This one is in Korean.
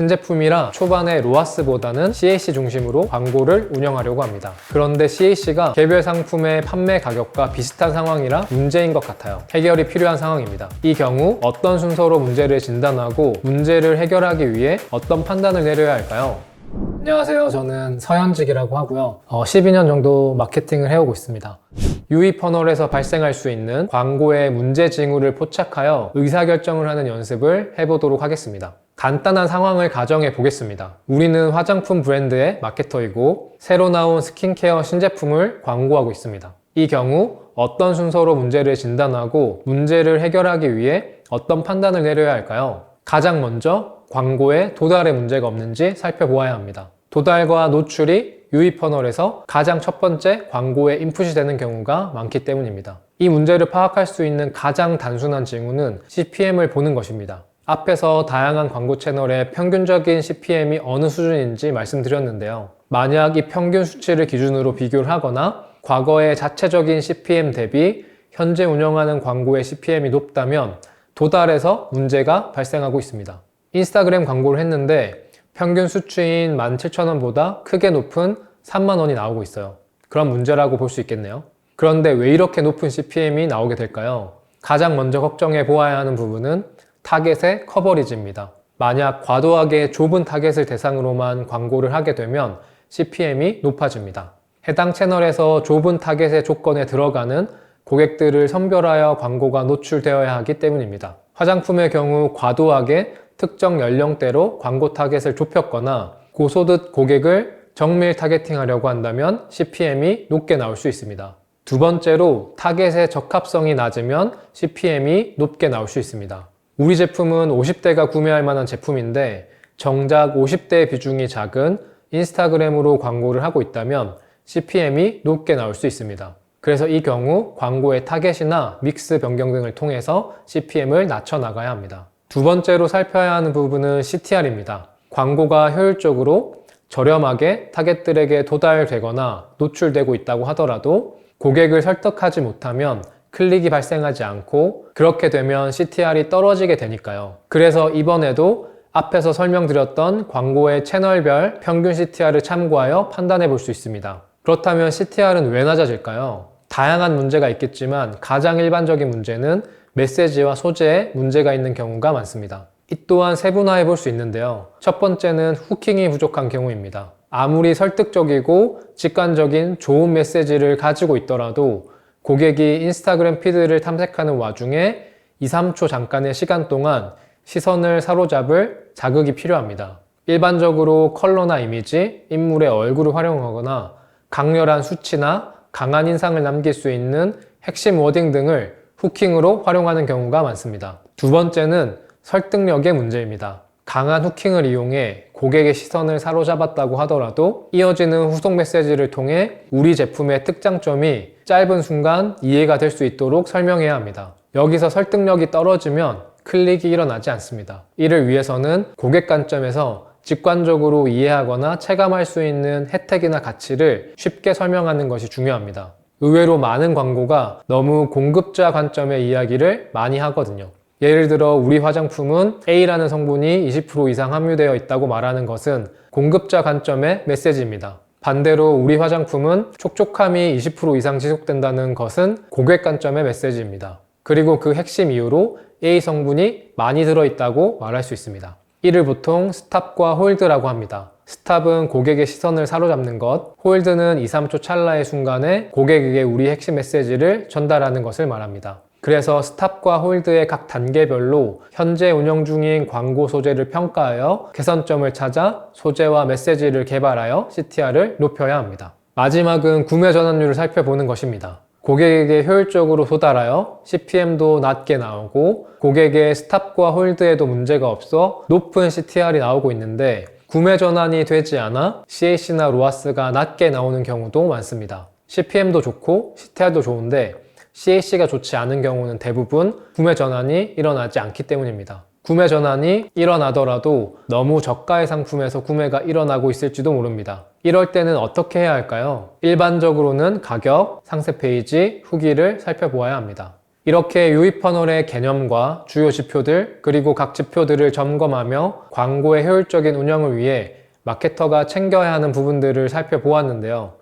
신제품이라 초반에 로아스보다는 CAC 중심으로 광고를 운영하려고 합니다. 그런데 CAC가 개별 상품의 판매 가격과 비슷한 상황이라 문제인 것 같아요. 해결이 필요한 상황입니다. 이 경우 어떤 순서로 문제를 진단하고 문제를 해결하기 위해 어떤 판단을 내려야 할까요? 안녕하세요. 저는 서현직이라고 하고요. 12년 정도 마케팅을 해오고 있습니다. UI 퍼널에서 발생할 수 있는 광고의 문제 징후를 포착하여 의사결정을 하는 연습을 해보도록 하겠습니다. 간단한 상황을 가정해 보겠습니다. 우리는 화장품 브랜드의 마케터이고 새로 나온 스킨케어 신제품을 광고하고 있습니다. 이 경우 어떤 순서로 문제를 진단하고 문제를 해결하기 위해 어떤 판단을 내려야 할까요? 가장 먼저 광고에 도달의 문제가 없는지 살펴보아야 합니다. 도달과 노출이 UI 퍼널에서 가장 첫 번째 광고에 인풋이 되는 경우가 많기 때문입니다. 이 문제를 파악할 수 있는 가장 단순한 징후는 CPM을 보는 것입니다. 앞에서 다양한 광고 채널의 평균적인 CPM이 어느 수준인지 말씀드렸는데요. 만약 이 평균 수치를 기준으로 비교를 하거나 과거의 자체적인 CPM 대비 현재 운영하는 광고의 CPM이 높다면 도달에서 문제가 발생하고 있습니다. 인스타그램 광고를 했는데 평균 수치인 17,000원보다 크게 높은 30,000원이 나오고 있어요. 그럼 문제라고 볼 수 있겠네요. 그런데 왜 이렇게 높은 CPM이 나오게 될까요? 가장 먼저 걱정해 보아야 하는 부분은 타겟의 커버리지입니다. 만약 과도하게 좁은 타겟을 대상으로만 광고를 하게 되면 CPM이 높아집니다. 해당 채널에서 좁은 타겟의 조건에 들어가는 고객들을 선별하여 광고가 노출되어야 하기 때문입니다. 화장품의 경우 과도하게 특정 연령대로 광고 타겟을 좁혔거나 고소득 고객을 정밀 타겟팅하려고 한다면 CPM이 높게 나올 수 있습니다. 두 번째로 타겟의 적합성이 낮으면 CPM이 높게 나올 수 있습니다. 우리 제품은 50대가 구매할 만한 제품인데 정작 50대의 비중이 작은 인스타그램으로 광고를 하고 있다면 CPM이 높게 나올 수 있습니다. 그래서 이 경우 광고의 타겟이나 믹스 변경 등을 통해서 CPM을 낮춰 나가야 합니다. 두 번째로 살펴야 하는 부분은 CTR입니다. 광고가 효율적으로 저렴하게 타겟들에게 도달되거나 노출되고 있다고 하더라도 고객을 설득하지 못하면 클릭이 발생하지 않고 그렇게 되면 CTR이 떨어지게 되니까요. 그래서 이번에도 앞에서 설명드렸던 광고의 채널별 평균 CTR을 참고하여 판단해 볼 수 있습니다. 그렇다면 CTR은 왜 낮아질까요? 다양한 문제가 있겠지만 가장 일반적인 문제는 메시지와 소재에 문제가 있는 경우가 많습니다. 이 또한 세분화해 볼 수 있는데요. 첫 번째는 후킹이 부족한 경우입니다. 아무리 설득적이고 직관적인 좋은 메시지를 가지고 있더라도 고객이 인스타그램 피드를 탐색하는 와중에 2, 3초 잠깐의 시간 동안 시선을 사로잡을 자극이 필요합니다. 일반적으로 컬러나 이미지, 인물의 얼굴을 활용하거나 강렬한 수치나 강한 인상을 남길 수 있는 핵심 워딩 등을 후킹으로 활용하는 경우가 많습니다. 두 번째는 설득력의 문제입니다. 강한 후킹을 이용해 고객의 시선을 사로잡았다고 하더라도 이어지는 후속 메시지를 통해 우리 제품의 특장점이 짧은 순간 이해가 될 수 있도록 설명해야 합니다. 여기서 설득력이 떨어지면 클릭이 일어나지 않습니다. 이를 위해서는 고객 관점에서 직관적으로 이해하거나 체감할 수 있는 혜택이나 가치를 쉽게 설명하는 것이 중요합니다. 의외로 많은 광고가 너무 공급자 관점의 이야기를 많이 하거든요. 예를 들어 우리 화장품은 A라는 성분이 20% 이상 함유되어 있다고 말하는 것은 공급자 관점의 메시지입니다. 반대로 우리 화장품은 촉촉함이 20% 이상 지속된다는 것은 고객 관점의 메시지입니다. 그리고 그 핵심 이유로 A 성분이 많이 들어있다고 말할 수 있습니다. 이를 보통 스탑과 홀드라고 합니다. 스탑은 고객의 시선을 사로잡는 것, 홀드는 2, 3초 찰나의 순간에 고객에게 우리 핵심 메시지를 전달하는 것을 말합니다. 그래서 스탑과 홀드의 각 단계별로 현재 운영 중인 광고 소재를 평가하여 개선점을 찾아 소재와 메시지를 개발하여 CTR을 높여야 합니다. 마지막은 구매 전환율을 살펴보는 것입니다. 고객에게 효율적으로 도달하여 CPM도 낮게 나오고 고객의 스탑과 홀드에도 문제가 없어 높은 CTR이 나오고 있는데 구매 전환이 되지 않아 CAC나 로아스가 낮게 나오는 경우도 많습니다. CPM도 좋고 CTR도 좋은데 CAC가 좋지 않은 경우는 대부분 구매 전환이 일어나지 않기 때문입니다. 구매 전환이 일어나더라도 너무 저가의 상품에서 구매가 일어나고 있을지도 모릅니다. 이럴 때는 어떻게 해야 할까요? 일반적으로는 가격, 상세 페이지, 후기를 살펴보아야 합니다. 이렇게 유입 퍼널의 개념과 주요 지표들 그리고 각 지표들을 점검하며 광고의 효율적인 운영을 위해 마케터가 챙겨야 하는 부분들을 살펴보았는데요.